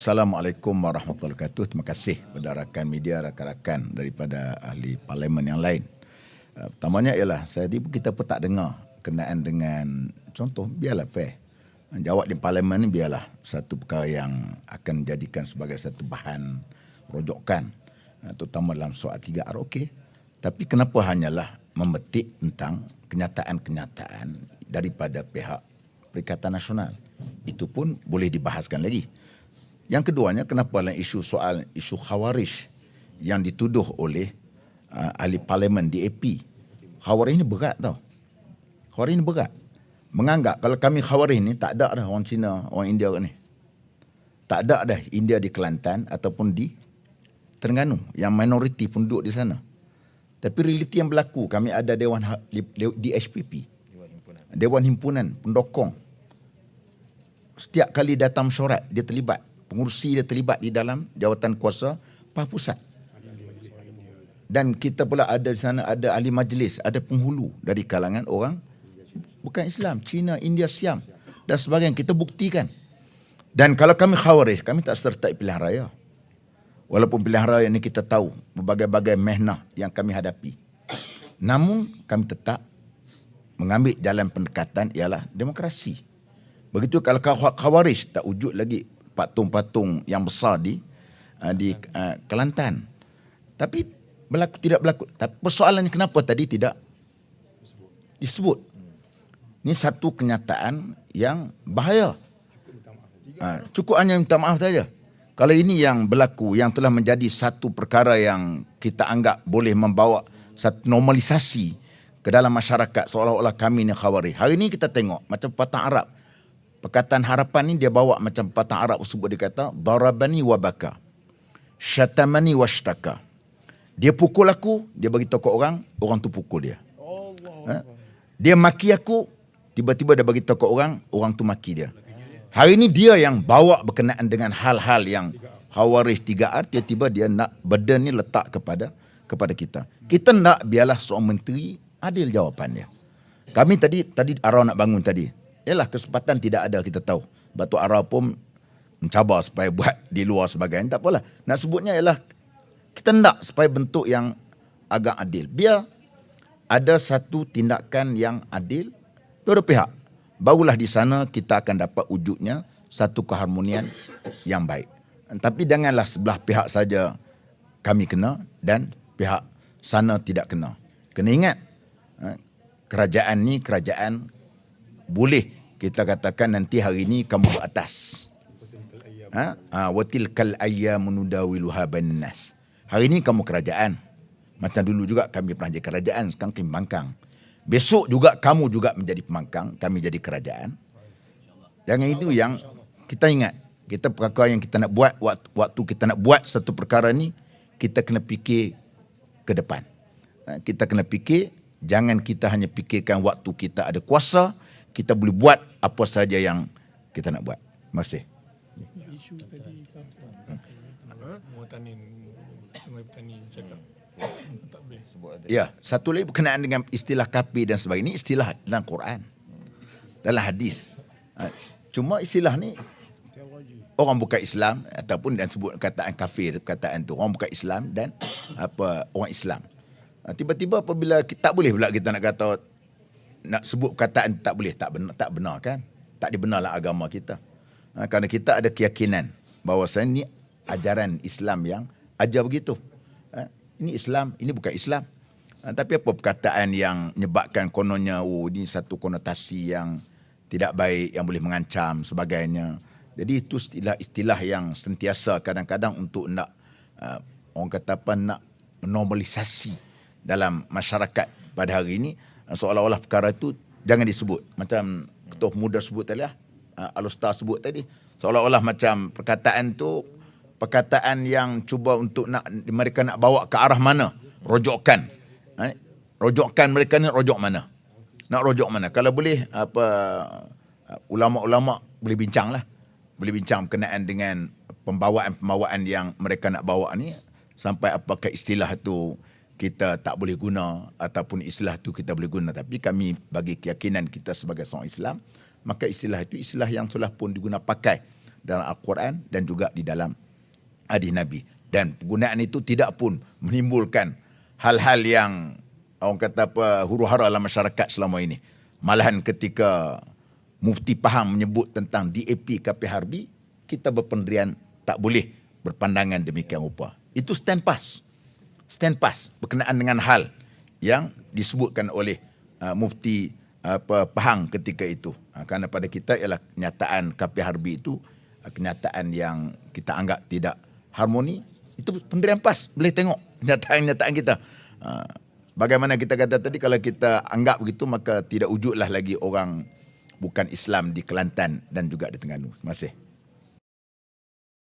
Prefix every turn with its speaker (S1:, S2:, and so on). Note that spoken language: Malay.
S1: Assalamualaikum warahmatullahi wabarakatuh. Terima kasih kepada rakan media, rakan-rakan daripada ahli parlimen yang lain. Pertamanya ialah kita pun tak dengar kenaan dengan contoh biarlah fair. Jawab di parlimen ni biarlah satu perkara yang akan dijadikan sebagai satu bahan rojokan, terutama dalam soal 3R okey. Tapi kenapa hanyalah memetik tentang kenyataan-kenyataan daripada pihak Perikatan Nasional? Itu pun boleh dibahaskan lagi. Yang keduanya, kenapa dalam isu Khawarij yang dituduh oleh ahli parlimen DAP. Khawarij ni berat tau. Khawarij ni berat. Menganggap kalau kami Khawarij ni tak ada dah orang Cina, orang India ni. Tak ada dah India di Kelantan ataupun di Terengganu. Yang minoriti pun duduk di sana. Tapi realiti yang berlaku, kami ada Dewan DHPP. Dewan Himpunan Pendokong. Setiap kali datang mesyuarat, dia terlibat. Pengurusi dia terlibat di dalam jawatan kuasa PAH Pusat. Dan kita pula ada di sana, ada ahli majlis, ada penghulu dari kalangan orang bukan Islam, Cina, India, Siam dan sebagainya. Kita buktikan. Dan kalau kami Khawarij, kami tak sertai pilihan raya. Walaupun pilihan raya ini kita tahu berbagai-bagai mehnah yang kami hadapi. Namun kami tetap mengambil jalan pendekatan ialah demokrasi. Begitu kalau Khawarij tak wujud lagi patung-patung yang besar di Kelantan. Tapi tidak berlaku. Tapi persoalannya kenapa tadi tidak disebut? Ini satu kenyataan yang bahaya. Cukup hanya minta maaf saja. Kalau ini yang berlaku, yang telah menjadi satu perkara yang kita anggap boleh membawa satu normalisasi ke dalam masyarakat seolah-olah kami ni Khawarij. Hari ini kita tengok macam Patang Arab. Perkataan Harapan ni dia bawa macam Patang Arab sebut, dia kata darabani wa baka, syatamani washtaka. Dia pukul aku, dia bagi tahu ke orang tu pukul dia. Dia maki aku, tiba-tiba dia bagi tahu ke orang tu maki dia. Hari ini dia yang bawa berkenaan dengan hal-hal yang Khawarij 3R, tiba-tiba dia nak burden ni letak kepada kita. Kita nak biarlah seorang menteri adil jawapannya. Kami tadi arah nak bangun tadi. Yalah, kesempatan tidak ada, kita tahu. Batu Ara pun mencabar supaya buat di luar sebagainya. Tak apalah. Nak sebutnya ialah kita nak supaya bentuk yang agak adil. Biar ada satu tindakan yang adil dua-dua pihak. Barulah di sana kita akan dapat wujudnya satu keharmonian yang baik. Tapi janganlah sebelah pihak saja kami kena dan pihak sana tidak kena. Kena ingat, kerajaan ni kerajaan boleh kita katakan nanti hari ini kamu ke atas. Wa tilkal ayyamu nudawiluha bainan nas. Hari ini kamu kerajaan. Macam dulu juga kami pernah jadi kerajaan, sekarang kami pembangkang. Besok juga kamu juga menjadi pembangkang, kami jadi kerajaan. Jangan itu yang kita ingat. Kita perkara yang kita nak buat, waktu kita nak buat satu perkara ni, kita kena fikir ke depan. Kita kena fikir, jangan kita hanya fikirkan waktu kita ada kuasa, kita boleh buat apa saja yang kita nak buat. Terima kasih.
S2: Isu tadi Muatanin Sungai Petani cakap tak boleh sebut ada.
S1: Ya, satu lagi berkenaan dengan istilah kafir dan sebagainya. Ini istilah dalam Quran, dalam hadis. Cuma istilah ni orang bukan Islam ataupun dan sebut kataan kafir, perkataan tu orang bukan Islam dan orang Islam. Tiba-tiba apabila tak boleh pula kita nak kata, nak sebut perkataan tak boleh, tak benar kan? Tak dibenarlah agama kita. Kerana kita ada keyakinan bahawasanya ini ajaran Islam yang ajar begitu. Ini Islam, ini bukan Islam. Tapi apa perkataan yang menyebabkan kononnya ini satu konotasi yang tidak baik, yang boleh mengancam sebagainya. Jadi itu istilah yang sentiasa kadang-kadang untuk nak orang kata apa, nak normalisasi dalam masyarakat pada hari ini. Seolah-olah perkara itu jangan disebut. Macam Ketua Pemuda sebut tadi lah, Al-Ustaz sebut tadi. Seolah-olah macam perkataan tu perkataan yang cuba untuk mereka nak bawa ke arah mana? Rojokkan. Rojokkan mereka ni rojok mana? Nak rojok mana? Kalau boleh ulama-ulama boleh bincang lah. Boleh bincang berkenaan dengan pembawaan-pembawaan yang mereka nak bawa ni, sampai apakah istilah tu kita tak boleh guna ataupun istilah tu kita boleh guna. Tapi kami bagi keyakinan kita sebagai seorang Islam, maka istilah itu istilah yang telah pun digunakan pakai dalam Al-Quran dan juga di dalam hadis Nabi. Dan penggunaan itu tidak pun menimbulkan hal-hal yang orang kata apa, huru-hara dalam masyarakat selama ini. Malahan ketika Mufti Pahang menyebut tentang DAP KP Harbi, kita berpendirian tak boleh berpandangan demikian rupa. Itu stand pass. Stand pass berkenaan dengan hal yang disebutkan oleh Mufti Pahang ketika itu. Kerana pada kita ialah kenyataan KP Harbi itu kenyataan yang kita anggap tidak harmoni. Itu pendirian PAS. Boleh tengok kenyataan-kenyataan kita. Bagaimana kita kata tadi, kalau kita anggap begitu, maka tidak wujudlah lagi orang bukan Islam di Kelantan dan juga di Terengganu. Terima kasih.